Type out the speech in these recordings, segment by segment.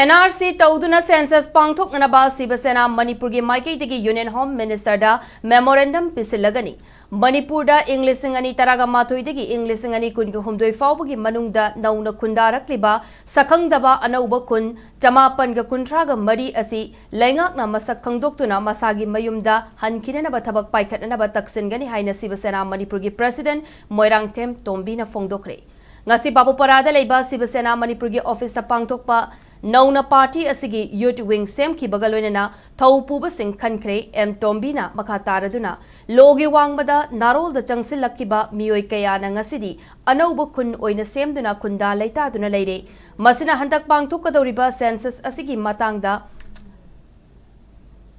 NRC Tauduna Census Pangthok Nanaba Shiv Sena Manipur gi Maikeidagi Union Home Minister da Memorandum Pishinlagani Manipur da English Singani Taraga Mathoidagi English Singani Kun gi Humdoi Fawbagi Manungda Nauna Kundarakliba Sakhangdaba Anauba Kun Jamapan ga Kuntraga Mari asi Laingakna Masak Khangdoktuna Masagi Mayumda Hankinanaba Thabak Paikhatnaba Taksingani Haina Shiv Sena Manipur gi President Moirangtem Tombina Fongdokre Ngasi Babu Parada Leiba Shiv Sena Manipur gi Office sa Pangthokpa Nauna Party asigi Youth Wing Sem ki Bagalwena Thaupuba Singh Khankre M Tombina Makataraduna Logi Wangbada Narol the Changsil Lakiba Mioi Kayana Ngasidi Anauba Kun Oina Semduna Kunda Laita Duna Leire Masina Handak Pangthokadoriba Census asigi Matangda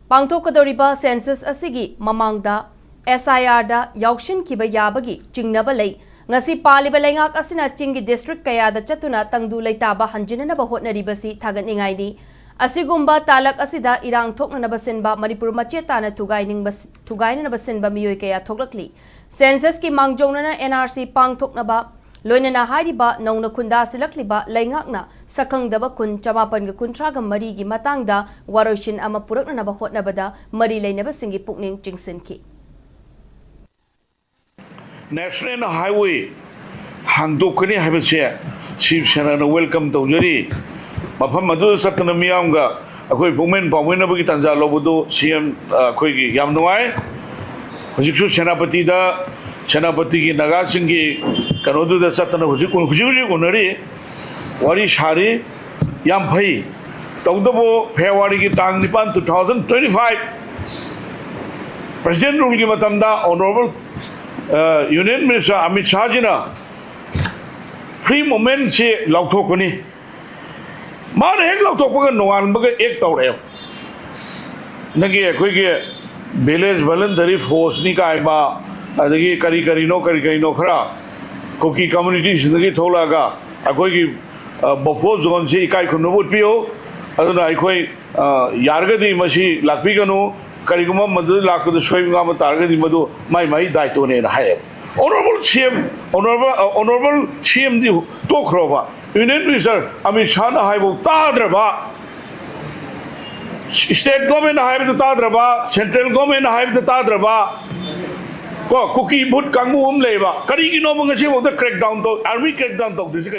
Pangthokadoriba Census asigi Mamangda SIR da Yaushin Kiba Yabagi Chingnaba Lei Ngasi paliba lengak asina chingi district kaya da chatuna tangdu leitaba hanjinanaba hotnaribasi thagatningai ni asigumba talak asida irang thoknanaba sinba Manipur machetana thugainanaba sinba miyoi kaya thoklakli census ki mangjongna NRC pangthoknaba loinana hariba nauna khunda silakliba leingakna sakhangdaba kun chamapan ga kuntraga mari gi matangda waroshin ama puraknanaba hotnabada mari leinaba singi pukning chingsinki National Highway Hangdokani Habase Chief Sena welcome to Juri Mafam Madu Satana Mianga Akoi Pumen Pawinabaki Tanza Lobudo CM Koigi Yamnoai Hujiku Senapati da Senapati Nagasingi Kanodu da Satana Hujikun Hujuji Unari Wari Shari Yampai Togdabo Pewari Tang Nipan 2025 President Rulgi Matamda Honorable Union Minister Amit Shah ji na free moment से लौटोकनी मार एक लौटोकने नोआन बगे एक तौर है नगे कोई के village voluntary force नि का आइबा अदगी करी नो खरा कोकी community जिंदगी थोड़ा का अकोई की बफो zone से इकाई खुन्नबुत पियो अदुना इकोई यारगदी मशी लापी कनो Kariguma Madu Lako the Swing target Madu, my Daitone and High. Honorable CM, Honorable CM Tokrova, Union Minister Amishana Haibu Tadraba, State Government Hive the Tadraba, Central Government Hive the Tadraba, Cookie Boot Kangum Leva, Karigino Mangashi of the crackdown, army crackdown, this is